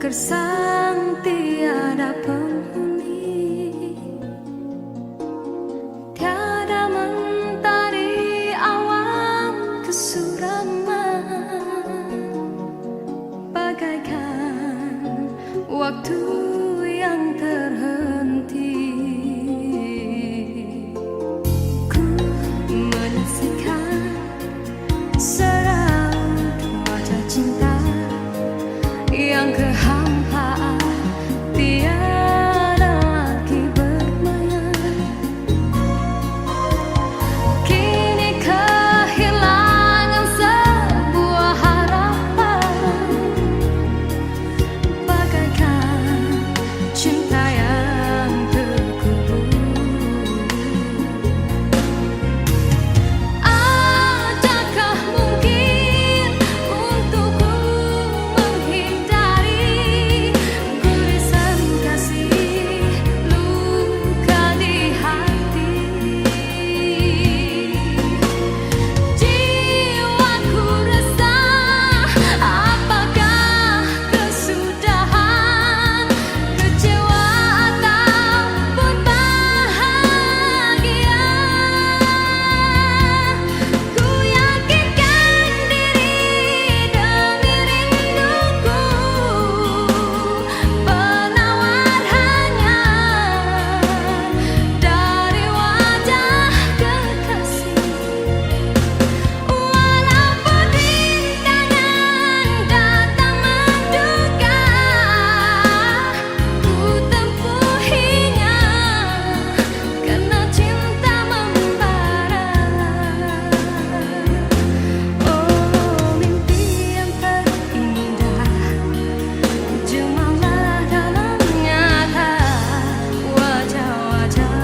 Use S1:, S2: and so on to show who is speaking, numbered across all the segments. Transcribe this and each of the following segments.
S1: gersang tiada penghuni, tiada mentari awan kesuraman, bagaikan waktu yang terhenti. Ku menyaksikan seraut wajah cinta yang kehampaan, tiada lagi bermain. Kini kehilangan sebuah harapan, bagaikan cinta yang terkubur. Adakah mungkin untukku menghindari gurisan kasih luka di hati? Jiwaku resah, apakah kesudahan, kecewa ataupun bahagia? Ku yakinkan diri demi rinduku, penawar hanya dari wajah kekasih. Walaupun rintangan datang menduga, ku tempuhinya karena cinta membara. Oh, mimpi yang terindah, jumalah dalam nyata wajah-wajah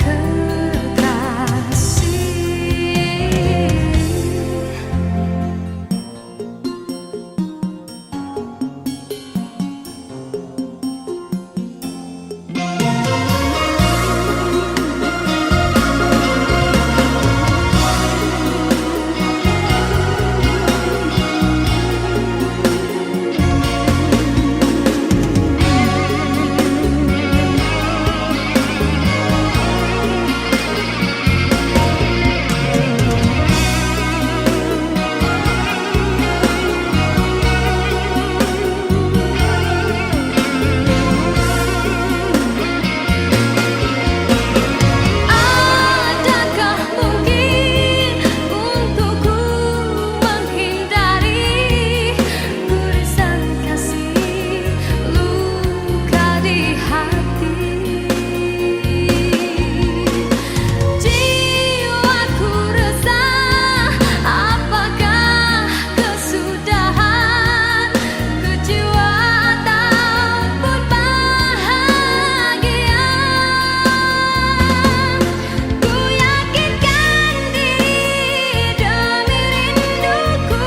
S1: kekasih. Adakah mungkin untukku menghindari gurisan kasih luka di hati? Jiwaku resah, apakah kesudahan, kecewa ataupun bahagia? Ku yakinkan diri demi rinduku,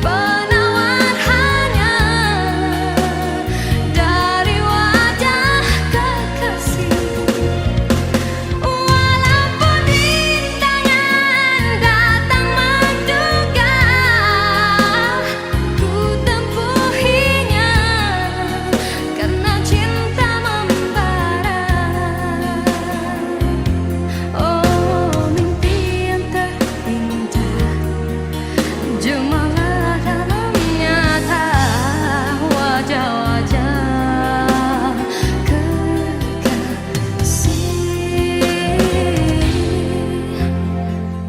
S1: penawar hanya dari wajah kekasih. Walaupun rintangan datang menduga, ku tempuhinya karena cinta membara. Oh, mimpi yang terindah, jumalah dalam nyata wajah-wajah kekasih.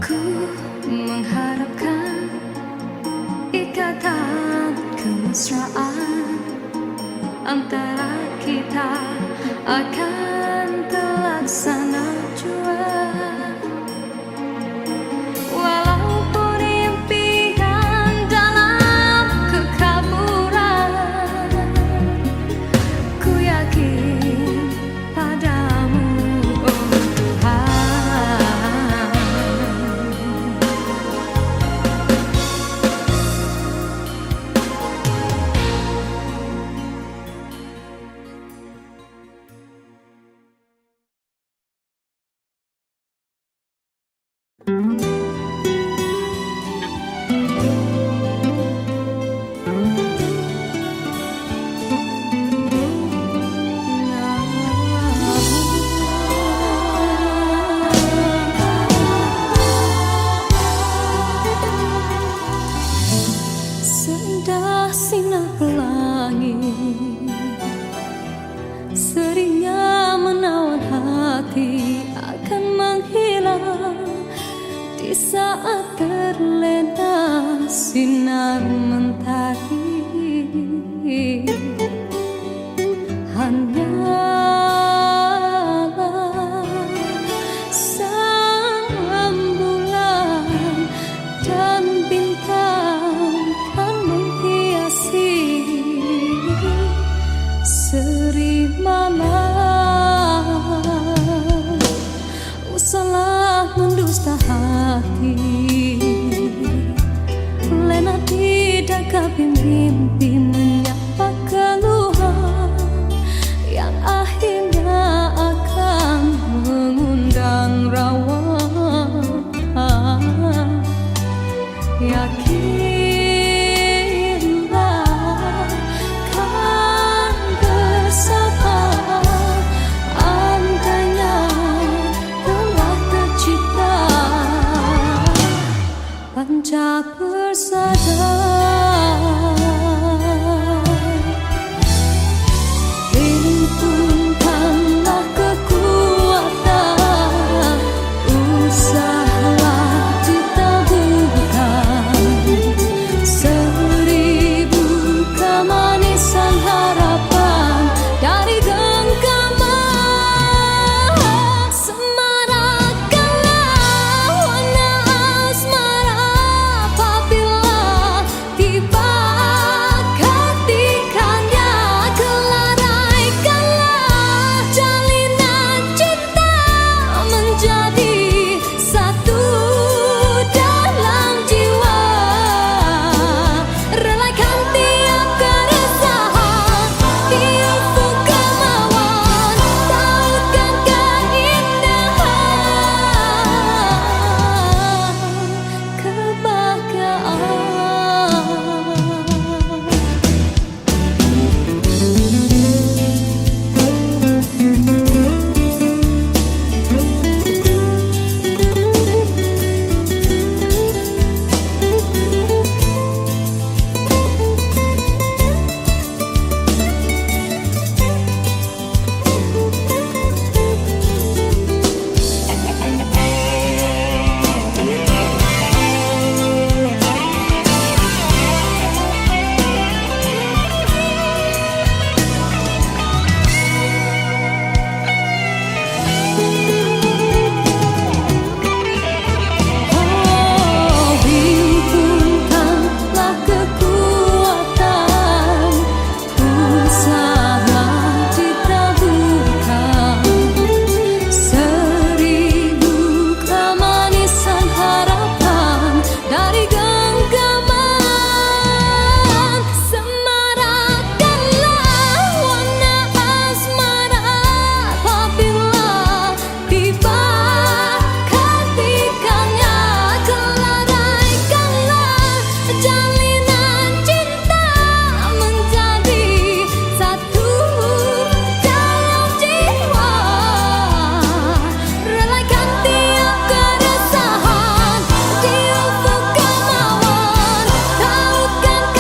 S1: Ku mengharapkan ikatan kemesraan antara kita akan terlaksana jua. sinar mentari, hanyalah sang rembulan dan bintang kan menghiasi seri malam. Usahlah mendusta hati, lena tidak keping mimpi menyapa keluhan yang akhirnya akan mengundang rawa. Yakinlah kan bersama, andainya telah tercipta panca persada. Himpunkanlah kekuatan, usahalah ditaburkan seribu kemanisan harapan dari genggaman. Semarakkanlah warna asmara apabila tiba ketikanya. Kelaraikanlah jalinan cinta menjadi satu dalam jiwa. Relaikan tiap keresahan di ufuk kemauan, tautkan keindahan kebahagiaan. Himpunkanlah kekuatan, usahalah ditaburkan seribu kemanisan harapan dari genggaman. Semarakkanlah warna asmara apabila tiba ketikanya. Kelaraikanlah jalinan cinta menjadi satu dalam jiwa. Relaikan tiap keresahan di ufuk kemauan, tautkan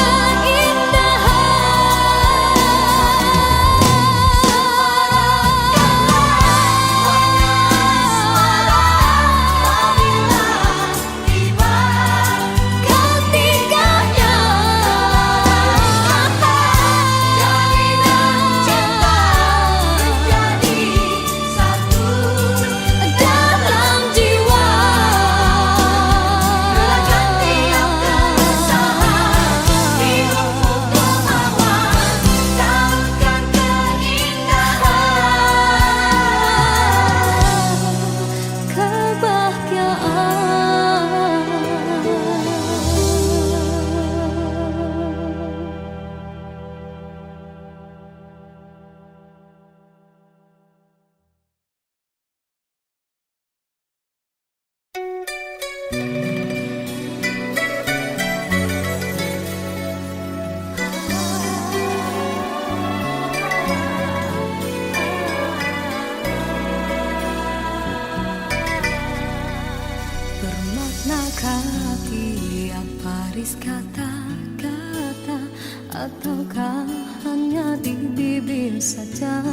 S1: bermaknakah tiap baris kata-kata, ataukah hanya di bibir saja?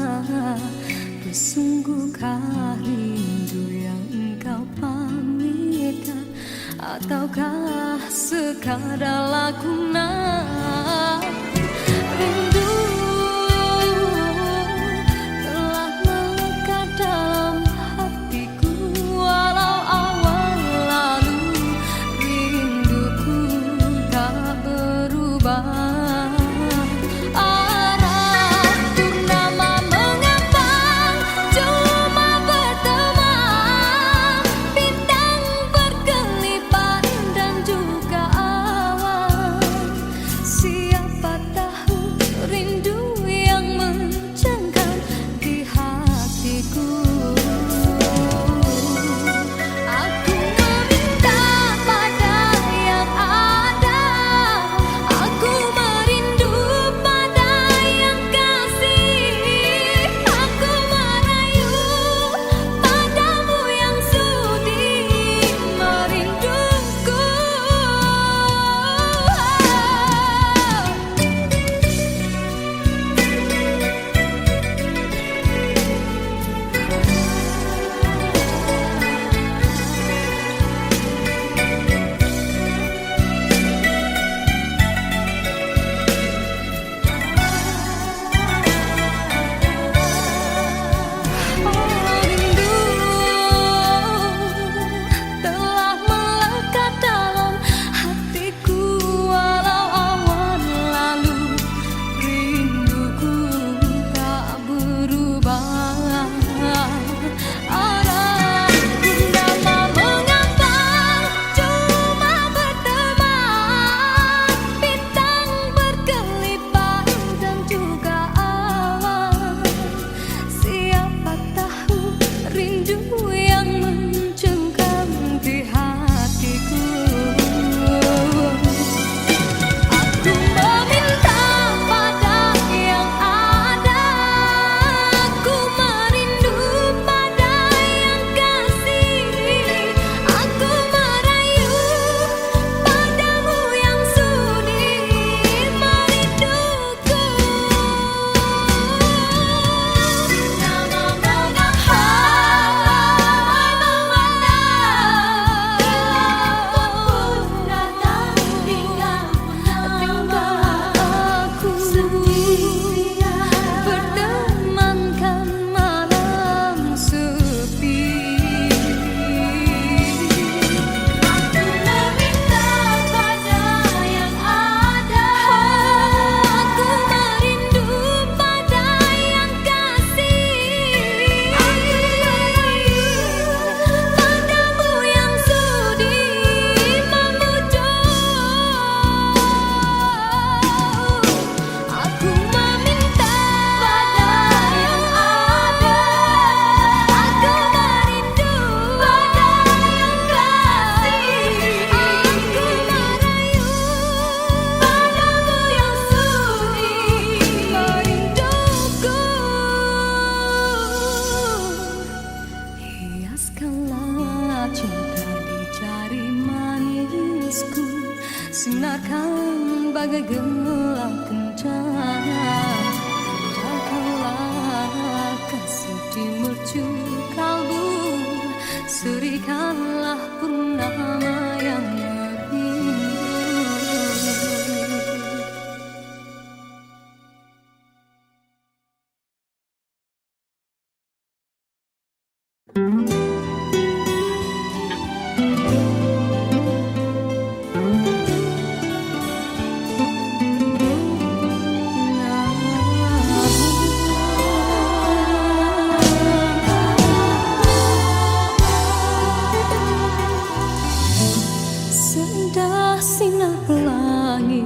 S1: Bersungguhkah rindu yang engkau pamitkan, ataukah sekadar lakonan rindu telah melekat dalam hatiku walau awal lalu rinduku tak berubah. Sinarkan bagai gelang kencana, jagalah kasih di mercu kalbu, serikanlah purnama yang merindu. Sinar pelangi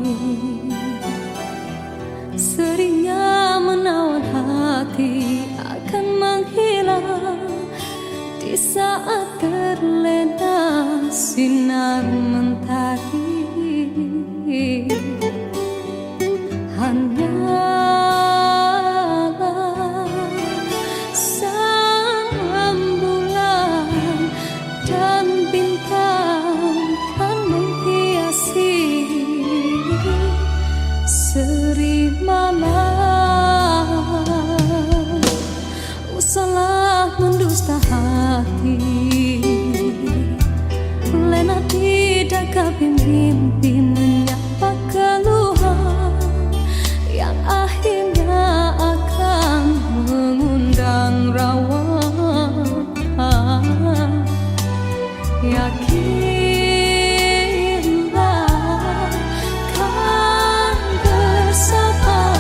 S1: seringnya menawan hati akan menghilang di saat terlena sinar mentari. Hanyalah sang rembulan dan bintang kan menghiasi seri malam. Usahlah mendusta hati, lena di menyikapi mimpi, menyapa keluhan yang akhirnya akan mengundang rawa. Yakinlah kan bersama,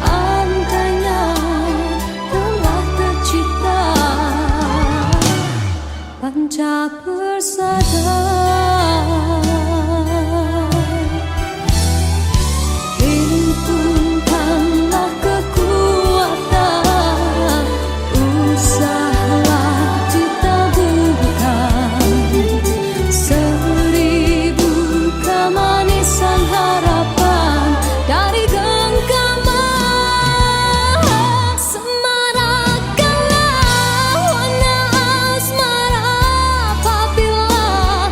S1: andainya telah tercipta panca persada. Himpunkanlah kekuatan, usahalah ditaburkan seribu kemanisan harapan dari genggaman. Semarakkanlah warna asmara apabila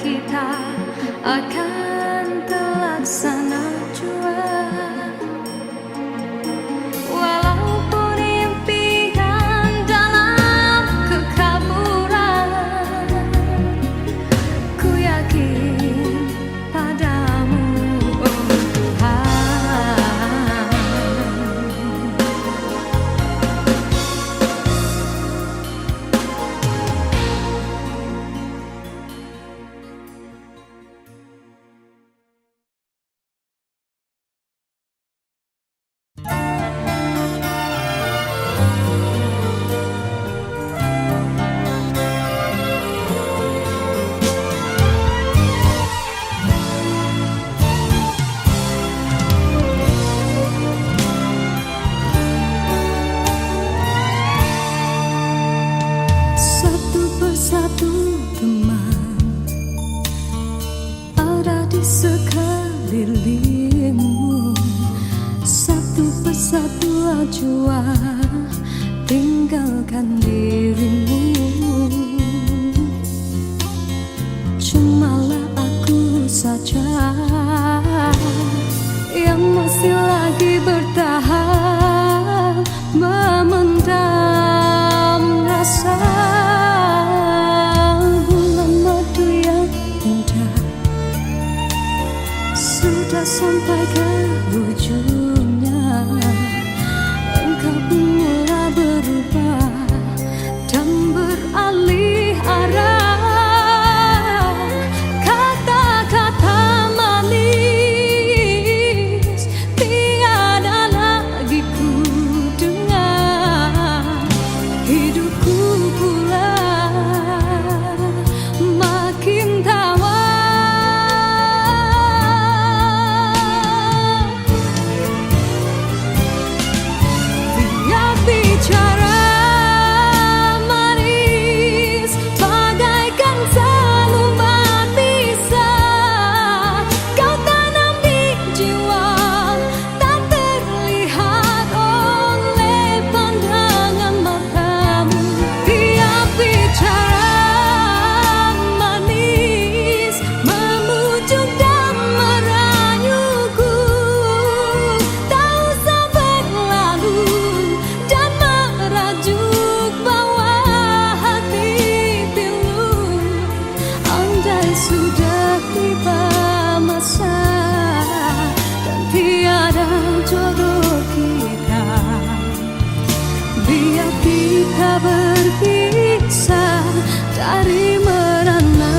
S1: kita akan terlaksana jua. Walaupun impian dalam kekaburan, ku yakin padamu, oh Tuhan. Satu persatu teman ada di sekelilingmu, satu persatu jua tinggalkan dirimu. Cumalah aku saja yang masih lagi bertahan, memendam rasa. Bulan madu yang indah sudah sampai ke ujungnya. Engkau pun mulai berubah dan beralih arah. Kata-kata manis tiada lagi ku dengar. Hidupku pula makin tawar. Dia bicara manis bagaikan selembar pisah. Kau tanam di jiwa tak terlihat oleh pandangan matamu. Dia bicara manis memujuk dan merayuku. Tak usah berlalu dan merajuk bawah hati pilu. Andai sudah tiba masa dan tiada jodoh kita, biar kita berpisah dari merana.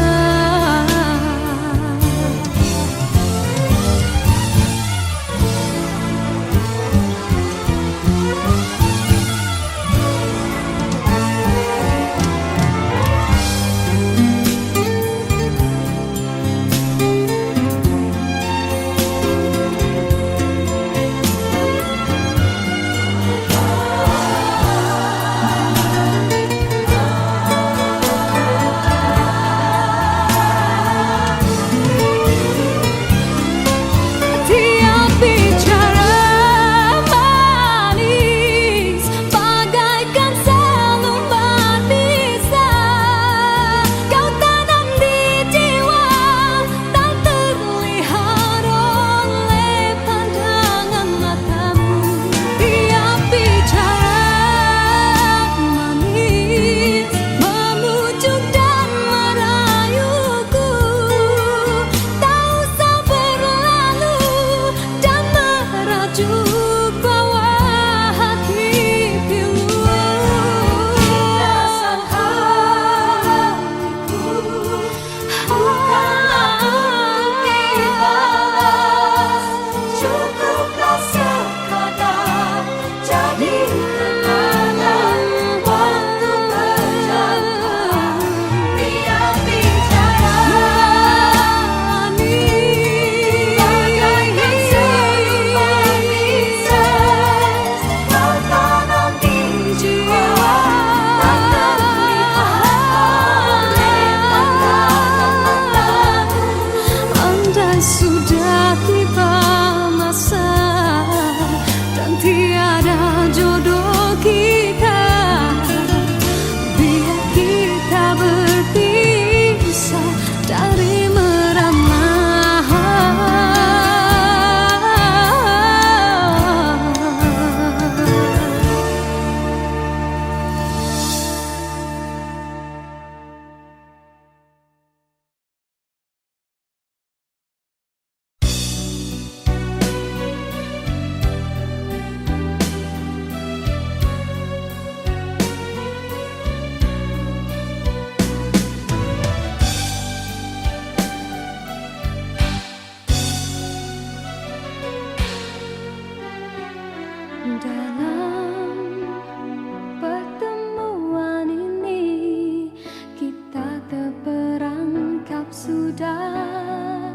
S1: sudah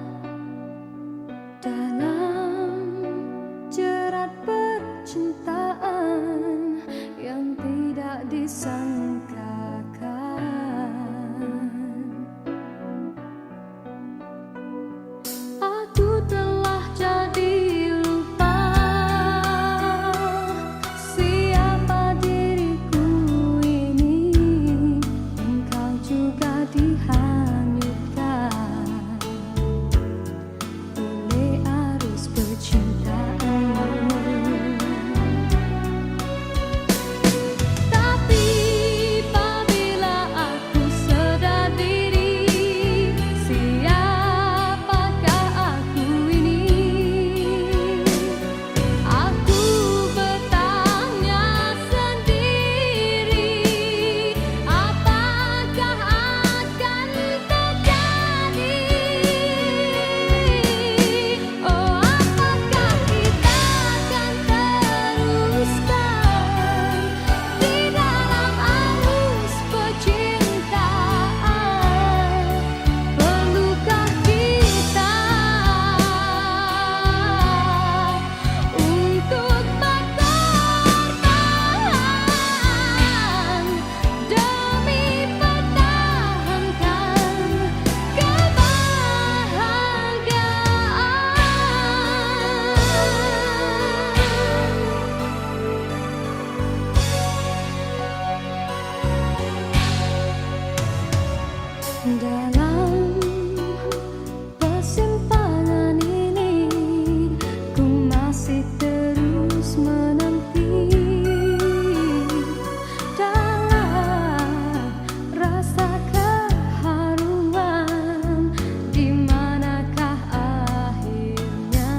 S1: dalam jerat percintaan yang tidak disangkakan. Aku telah jadi lupa siapa diriku ini. Engkau juga dihanyutkan oleh arus percintaanmu. Tapi apabila aku sedar diri, siapakah aku ini? Aku bertanya sendiri, apakah akan terjadi? Oh, apakah kita akan teruskan di dalam arus percintaan? Perlukah kita untuk berkorban demi pertahankan kebahagiaan? Dalam persimpangan ini, ku masih terus menanti dalam rasa keharuan. Di manakah akhirnya?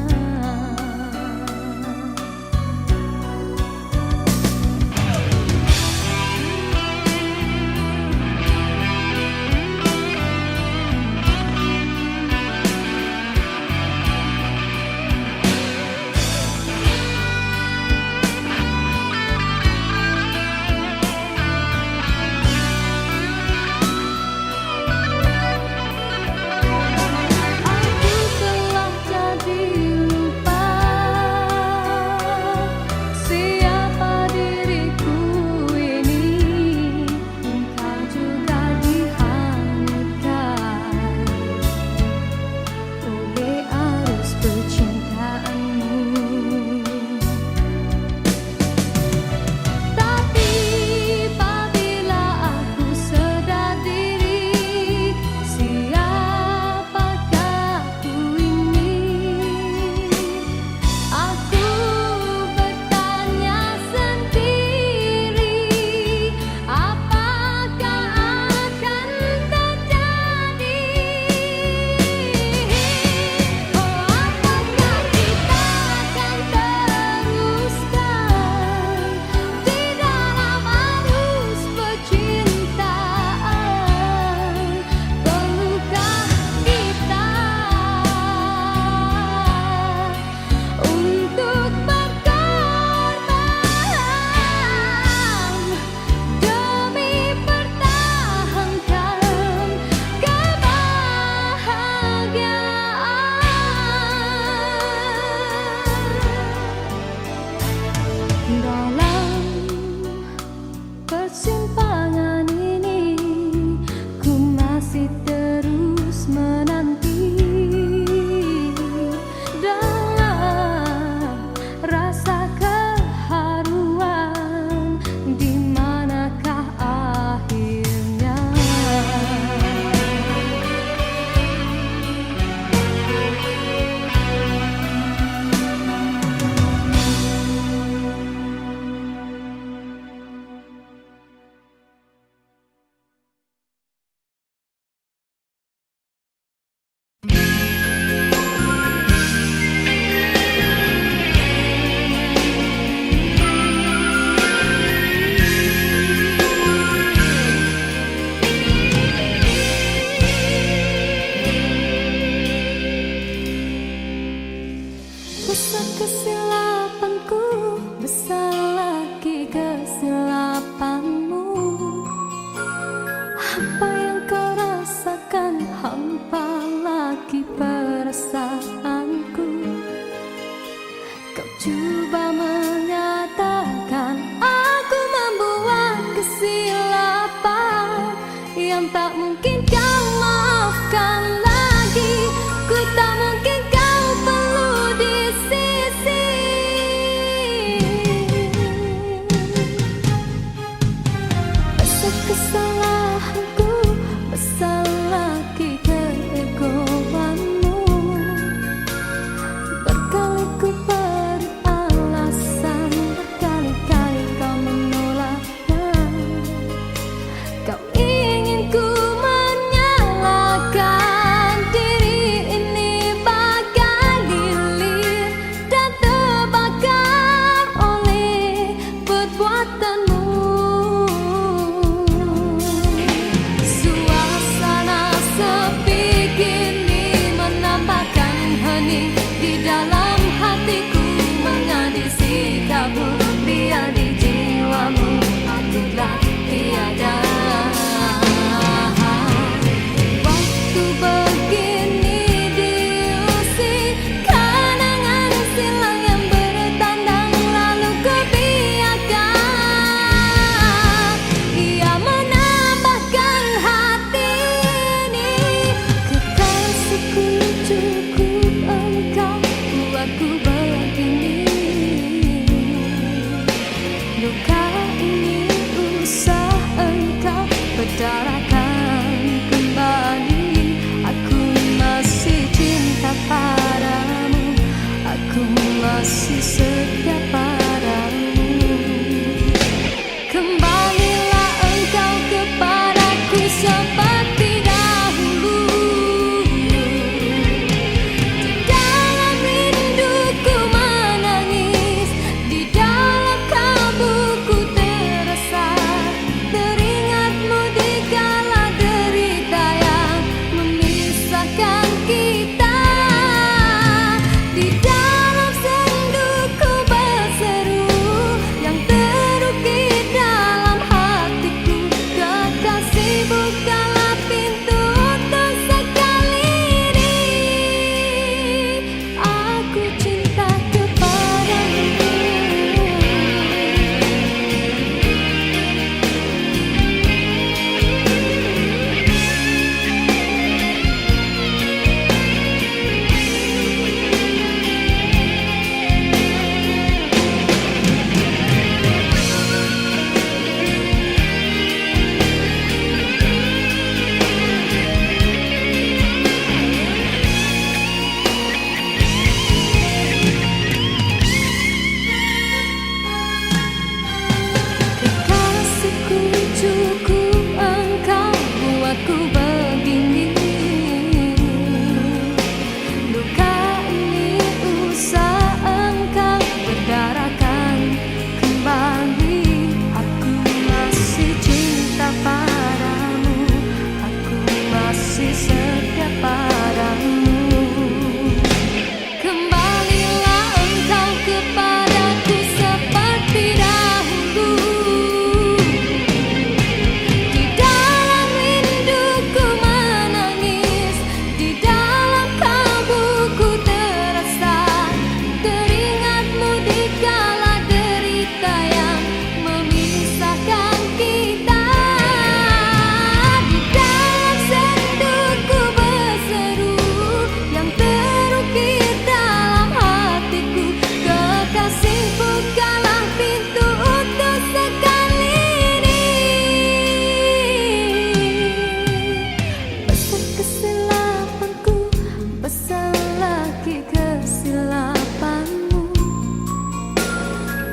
S1: Aku telah jadi lupa siapa diriku ini. Engkau juga dihanyutkan oleh arus percintaanmu. Tapi apabila aku sedar diri, siapakah aku ini? Aku bertanya sendiri, apakah akan terjadi? Oh, apakah kita akan teruskan di dalam arus percintaan? Perlukah kita untuk berkorban demi pertahankan kebahagiaan? Dalam persimpangan ini, ku masih terus menanti dalam rasa keharuan. Di manakah akhirnya? Besar kesilapanku, besar lagi kesilapanmu. Apa yang kau rasakan hampa berdarakan kembali. Aku masih cinta padamu, aku masih setia padamu. Kembalilah engkau kepadaku seperti dahulu. Di dalam rinduku menangis, di dalam kalbuku terasa, teringatmu di kala derita yang memisahkan kita. Di dalam senduku berseru yang terukir dalam hatiku, kekasih bukalah pintu untuk sekali ini. Aku cinta kepadamu. Kekasihku, cukup engkau buatku begini. Luka ini usah engkau berdarakan kembali. Aku masih cinta padamu, aku masih setia padamu. Kembalilah engkau kepadaku seperti dahulu. Di dalam rinduku menangis, di dalam kalbuku terasa, teringatmu di kala derita yang memisahkan kita. Di dalam senduku berseru yang terukir dalam hatiku, kekasih bukalah pintu untuk sekali ini. Besar kesilapanku, besar lagi kesilapanmu.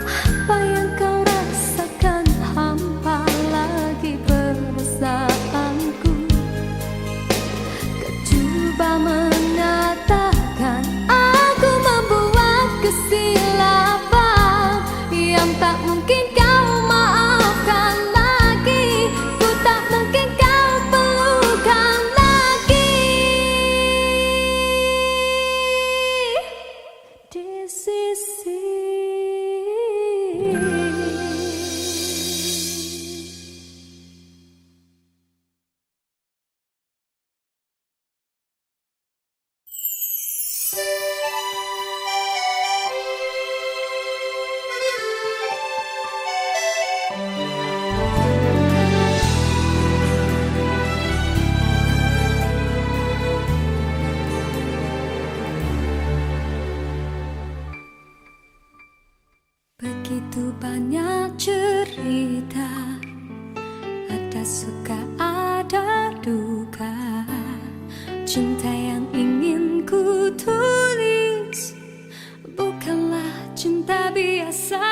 S1: Apa yang kau rasakan, hampa lagi perasaanku. Kau coba mengatakan aku membuat kesilapan yang tak mungkin kau maafkan lagi. Ku tak mungkin kau pelukan lagi. Di sisi begitu banyak cerita, ada suka ada duka. Cinta yang ingin ku tulis bukanlah cinta biasa.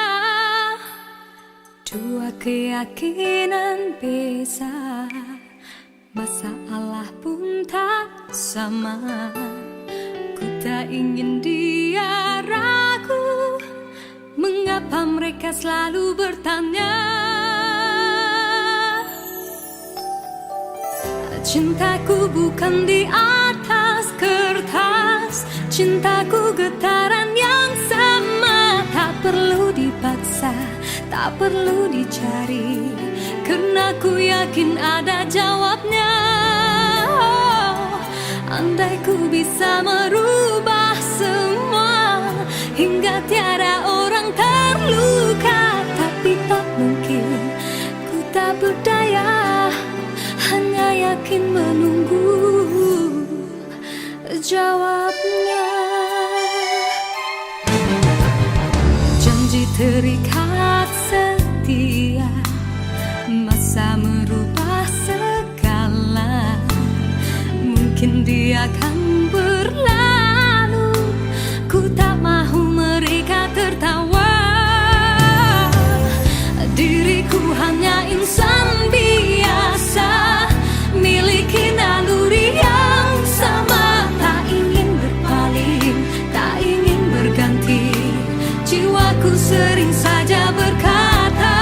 S1: Dua keyakinan beza, masalah pun tak sama. Ku tak ingin dia ragu, mengapa mereka selalu bertanya. Cintaku bukan di atas kertas, cintaku getaran yang sama. Tak perlu dipaksa, tak perlu dicari, karena ku yakin ada jawabnya. Oh, andai ku bisa merubah semua hingga tiada orang terluka, tapi tak mungkin, ku tak berdaya, hanya yakin menunggu jawabnya. Janji terikat setia, masa merubah akan berlalu. Ku tak mahu mereka tertawa. Diriku hanya insan biasa, miliki naluri yang sama. Tak ingin berpaling, tak ingin berganti. Jiwaku sering saja berkata,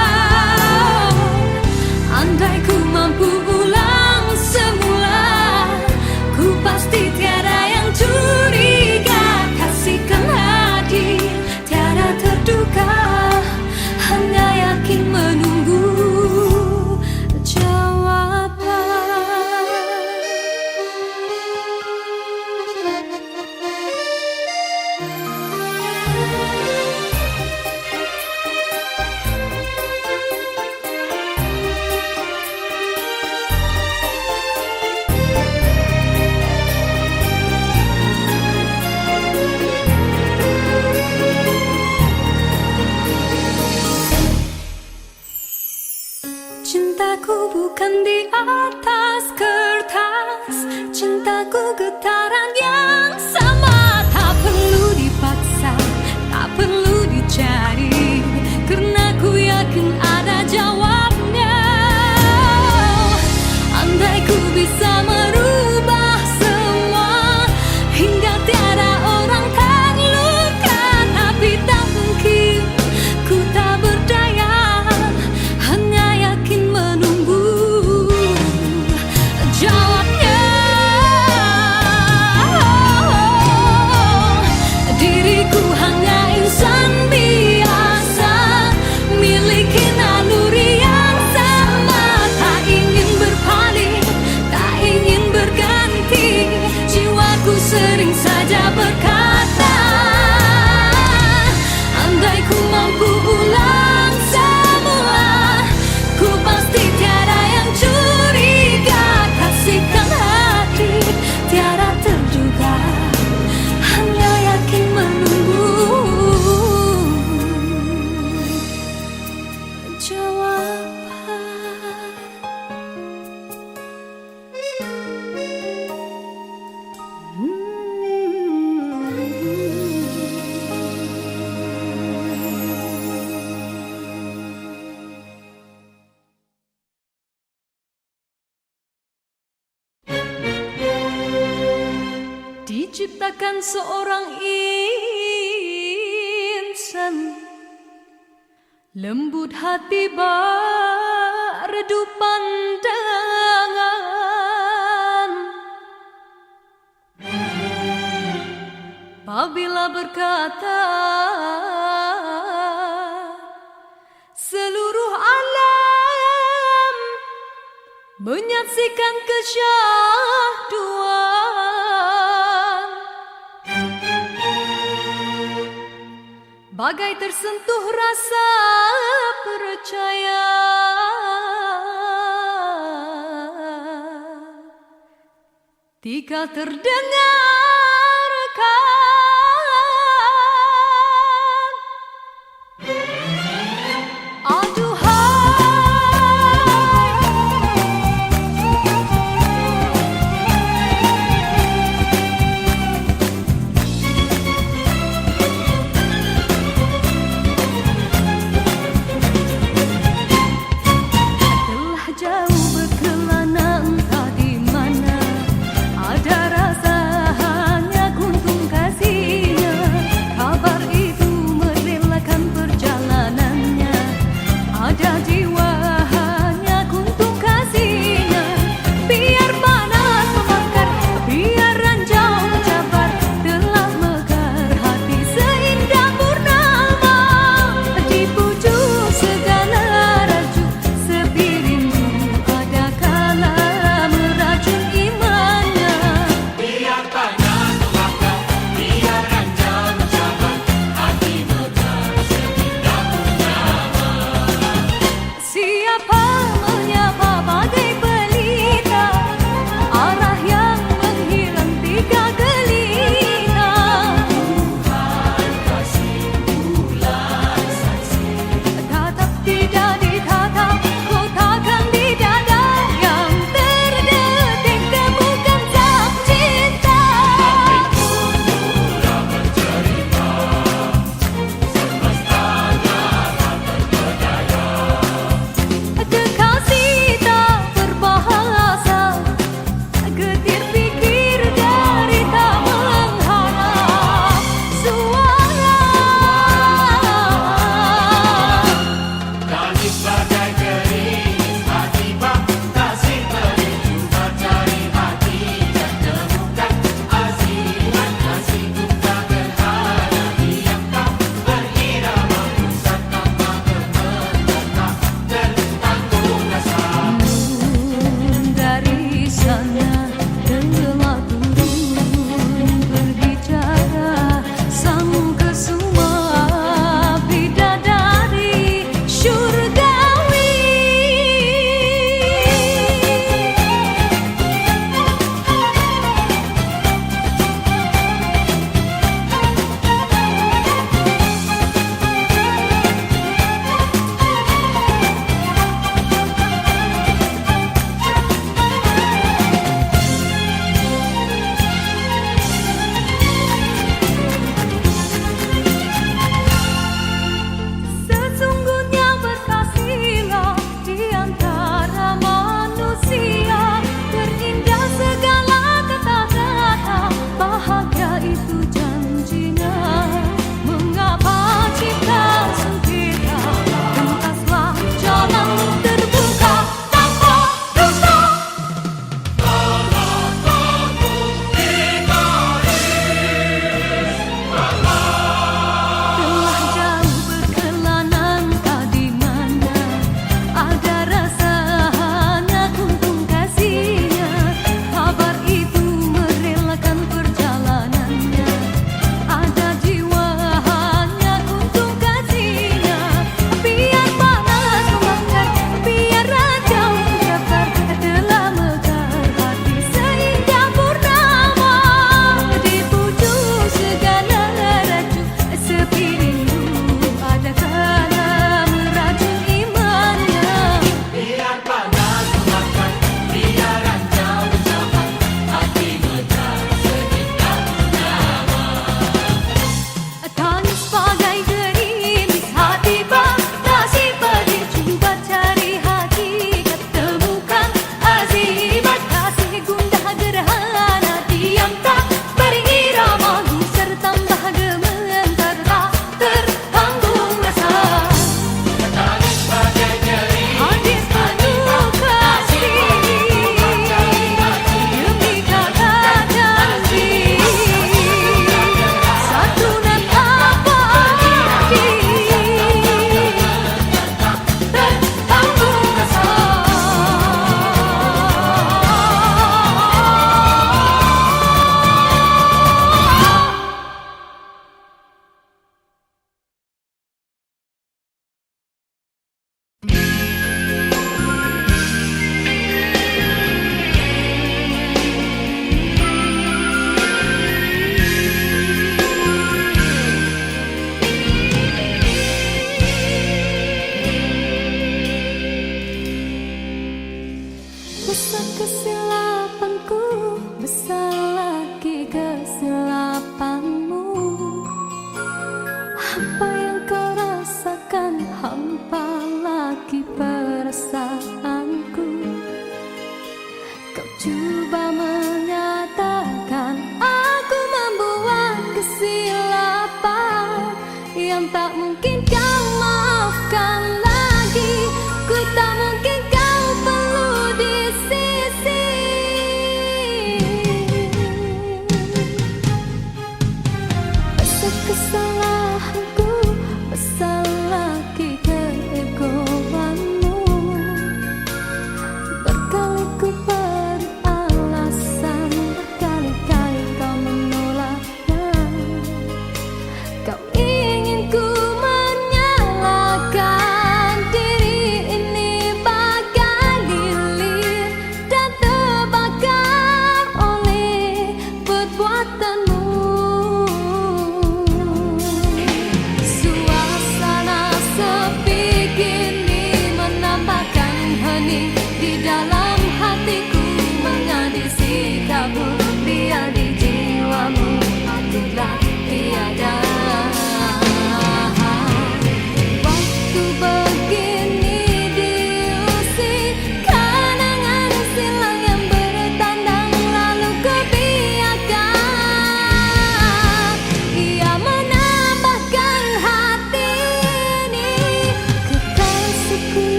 S1: andai ku mampu ulang semula, ku pasti tiada yang curiga. Kasihkan hadir, tiada terduga, hanya yakin menunggu jawaban. Cintaku bukan di atas kertas, cintaku getaran yang sama. Tak perlu dipaksa, tak perlu dicari, karena ku yakin ada jawabnya. Andai ku bisa merubah semua, hingga tiada orang terluka, tapi tak mungkin, ku tak berdaya. Jawabnya, diriku hanya insan biasa, miliki naluri yang sama. Tak ingin berpaling, tak ingin berganti. Jiwaku sering saja berkata, andai ku mampu ulang semula, ku pasti tiada yang curiga. Kasihkan hati, tiada terduga, hanya yakin menunggu jawaban. Diciptakan seorang insan, lembut hati berdu pandangan. Apabila berkata, seluruh alam menyaksikan kesyahduan, bagai tersentuh rasa percaya. Tika terdengarkan, telah jauh berkelana entah di mana, ada rasa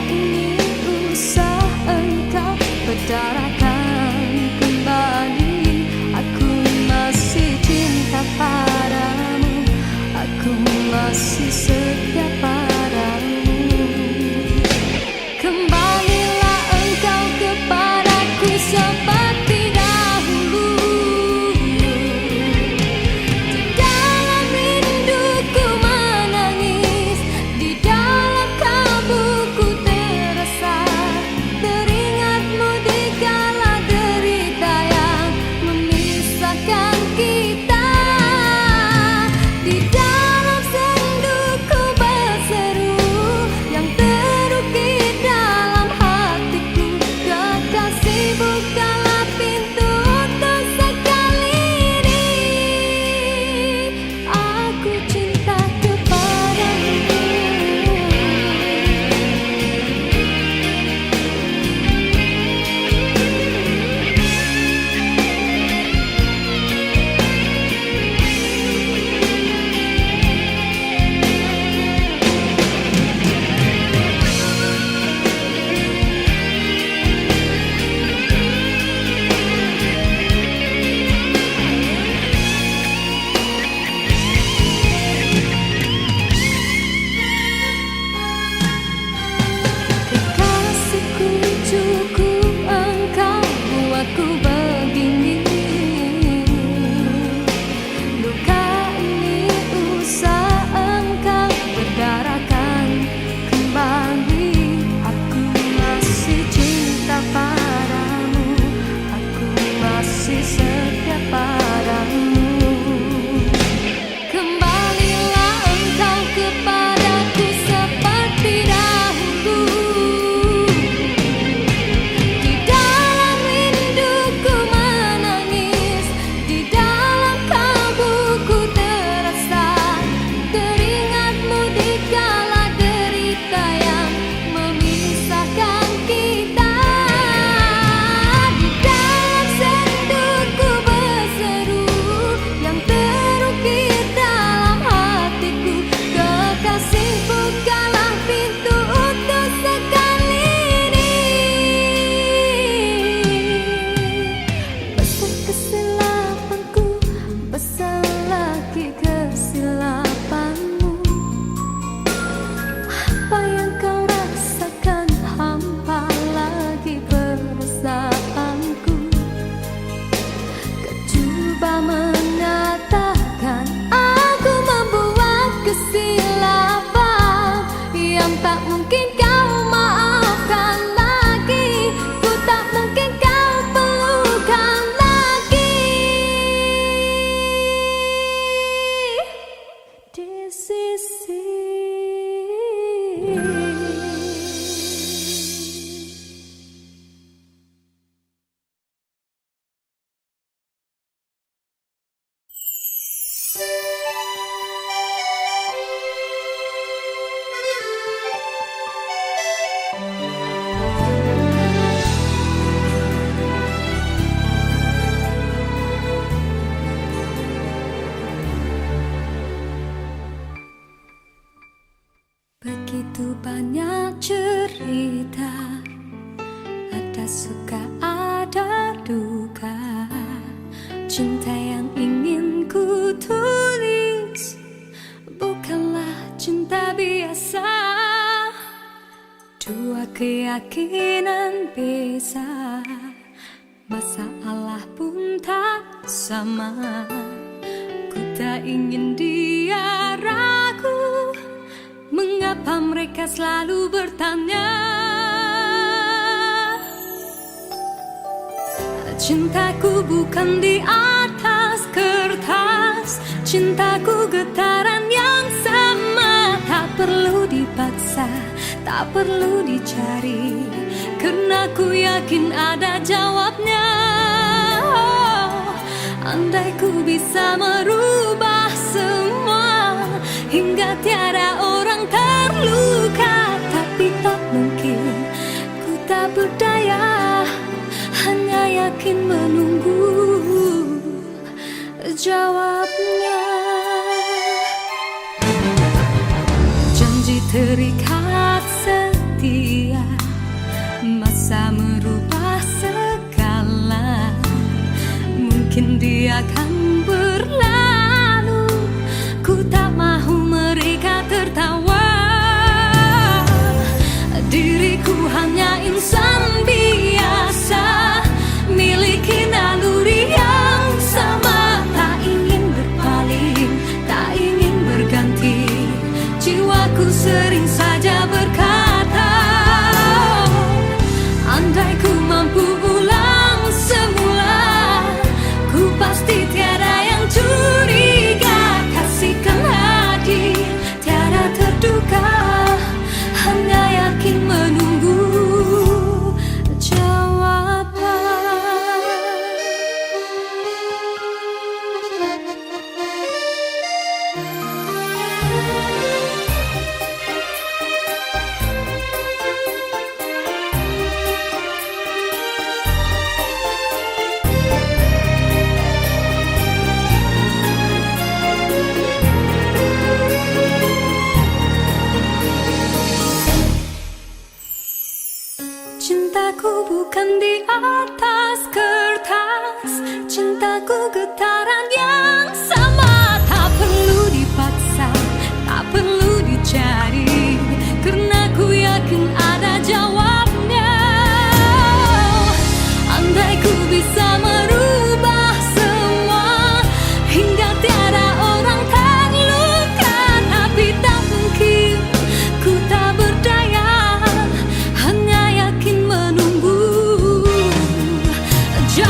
S1: ini usah engkau berdarakan kembali. Aku masih cinta padamu, aku masih setia padamu. Kembalilah engkau kepadaku seperti dahulu. Di dalam rinduku menangis, di dalam kalbuku terasa teringatmu di kala derita yang memisahkan kita. Di dalam senduku berseru yang terukir dalam hatiku, kekasih bukalah pintu untuk sekali ini. Aku cinta kepadamu. Kekasihku, cukup engkau buatku begini. Luka ini usah engkau berdarakan kembali. Aku masih cinta padamu, aku masih setia padamu. Kembalilah engkau kepadaku seperti dahulu. Di dalam rinduku menangis, di dalam kalbuku terasa teringatmu di kala derita yang memisahkan kita. Di dalam senduku berseru yang terukir dalam hatiku, kekasih bukalah pintu untuk sekali ini. Besar kesilapanku, besar lagi kesilapanmu. Apa yang kau rasakan, hampa lagi perasaanku. Kau coba mengatakan aku membuat kesilapan yang tak mungkin kau maafkan lagi. Ku tak mungkin kau pelukan lagi. Di sisi begitu banyak cerita, ada suka ada duka. Cinta yang ingin ku tulis bukanlah cinta biasa. Dua keyakinan beza, masalah pun tak sama. Ku tak ingin dia ragu, mengapa mereka selalu bertanya. Cintaku bukan di atas kertas, cintaku getaran yang sama. Tak perlu dipaksa, tak perlu dicari, karena ku yakin ada jawabnya. Oh, andai ku bisa merubah semua hingga tiada orang terluka, tapi tak mungkin, ku tak berdaya, hanya yakin menunggu jawabnya. Janji terikat setia, hanya insan biasa, miliki naluri yang sama. Tak ingin berpaling, tak ingin berganti. Jiwaku sering saja berkata, andai ku mampu ulang semula, ku pasti tiada yang curiga. Kasihkan hadir, tiada terduga, hanya yakin menunggu jawaban. Cintaku bukan di atas kertas, cintaku getaran yang sama. Tak perlu dipaksa, tak perlu dicari, karena ku yakin ada jawabnya. Andai ku bisa merubah semua, hingga tiada orang terluka, tapi tak mungkin, ku tak berdaya, hanya yakin menunggu jawaban.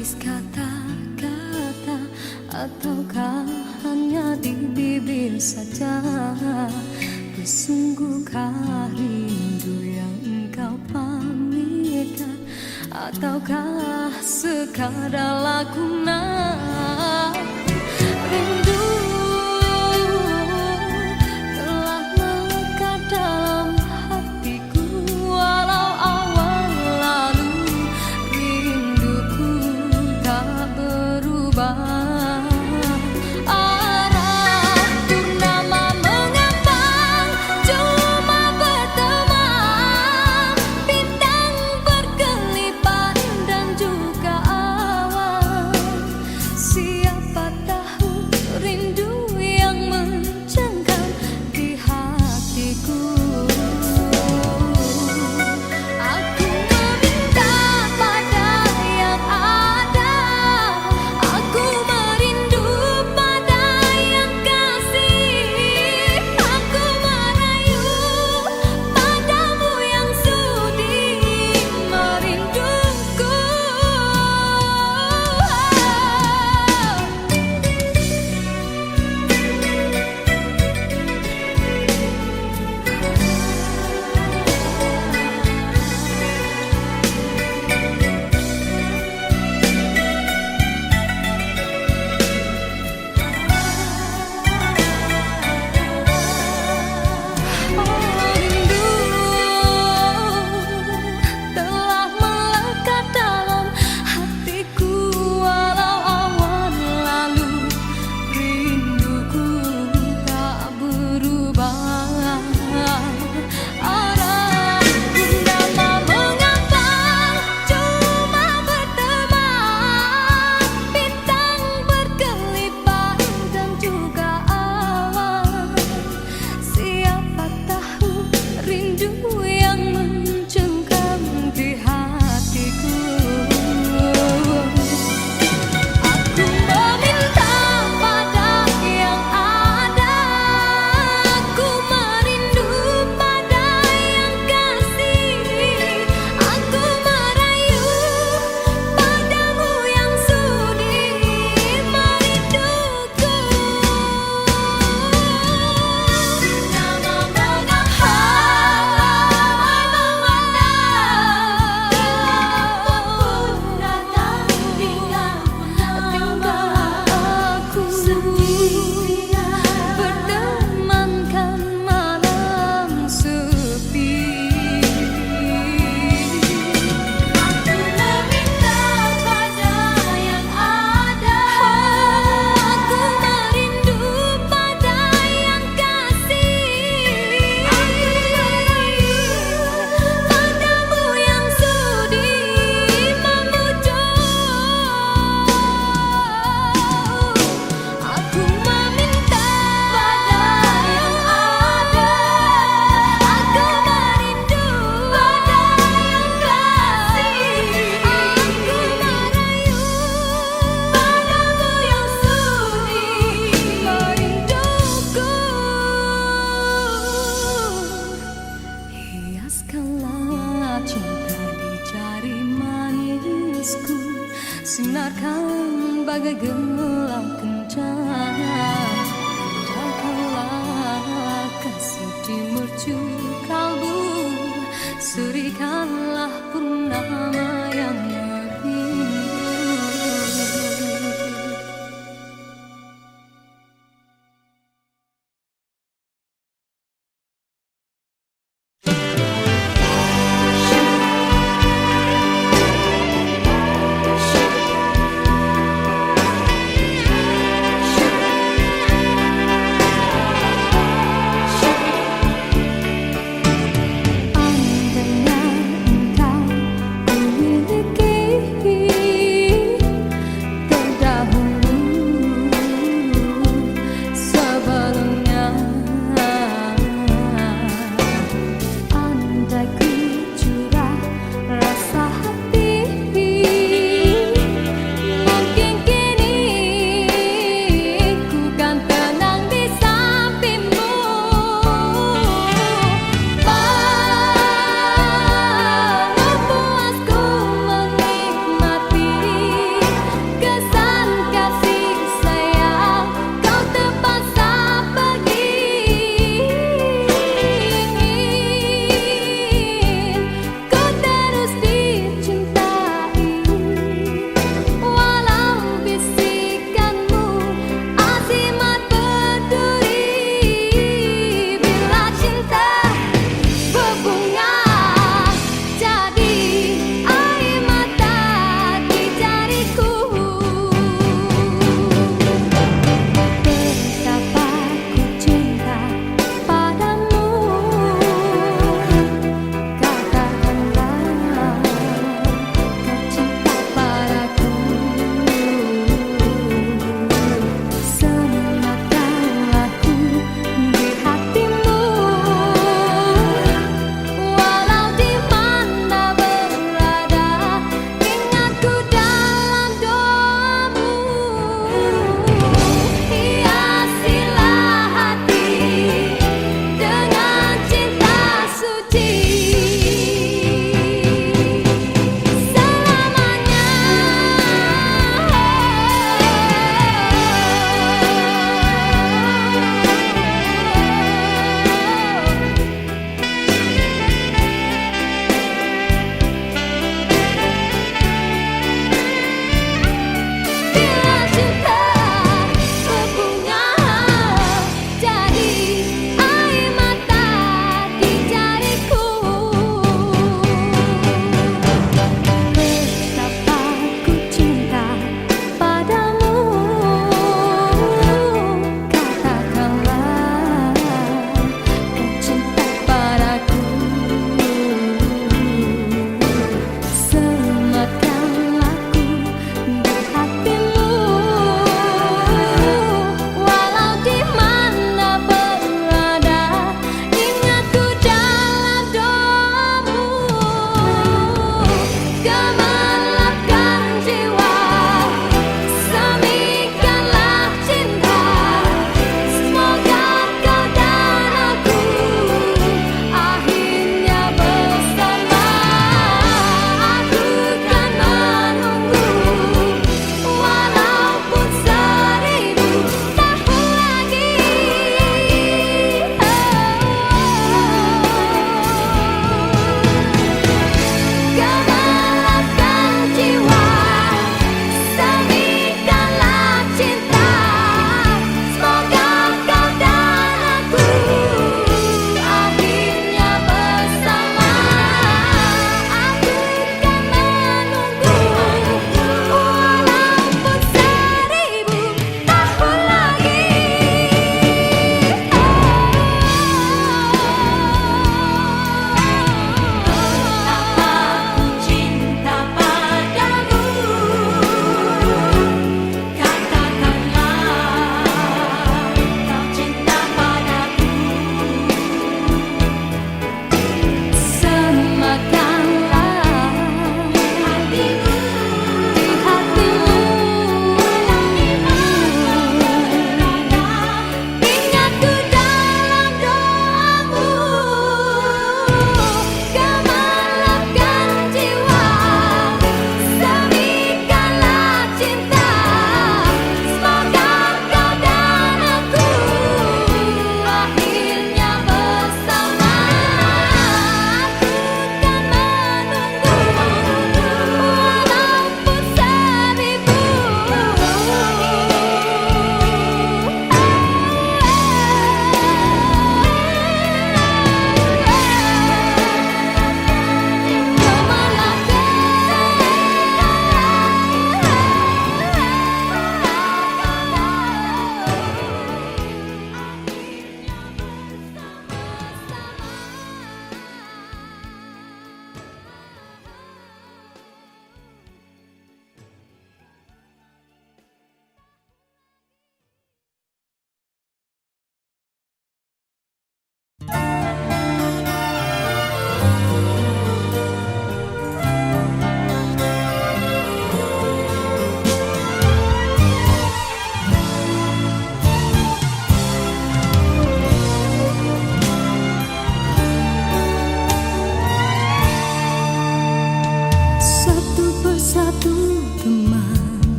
S1: baris kata-kata, ataukah hanya di bibir saja? Bersungguhkah rindu yang engkau pamitkan, ataukah sekadar lakonan? Rindu telah melekat dalam hatiku, walau awal lalu rinduku tak berubah.
S2: Sinarkan bagai gelang kencana, indahkanlah kasih di mercu kalbu, serikanlah purnama yang merindu.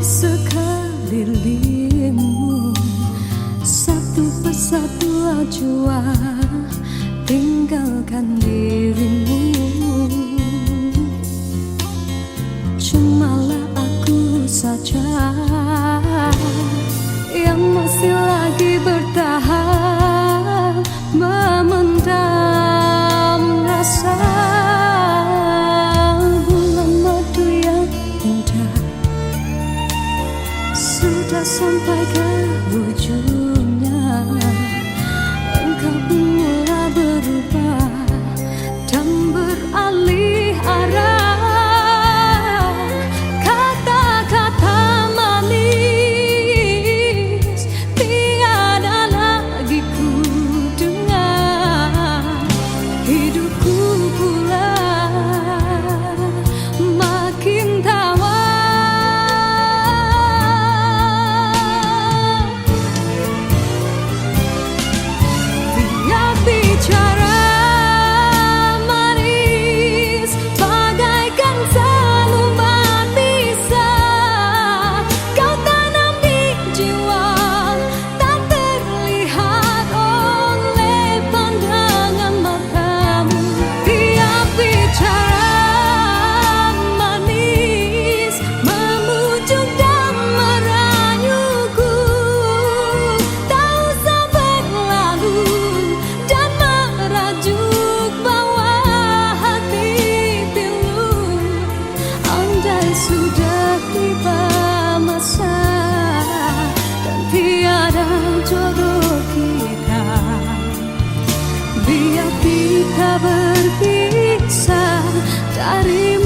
S2: sekelilingmu, satu persatu jua tinggalkan dirimu. Cumalah aku saja yang masih lagi bertahan memendam rasa. Bulan madu yang indah sudah sampai ke ujungnya. Engkau pun mulai berubah dan beralih arah. Kata-kata manis
S1: Tiap kita berpisah dari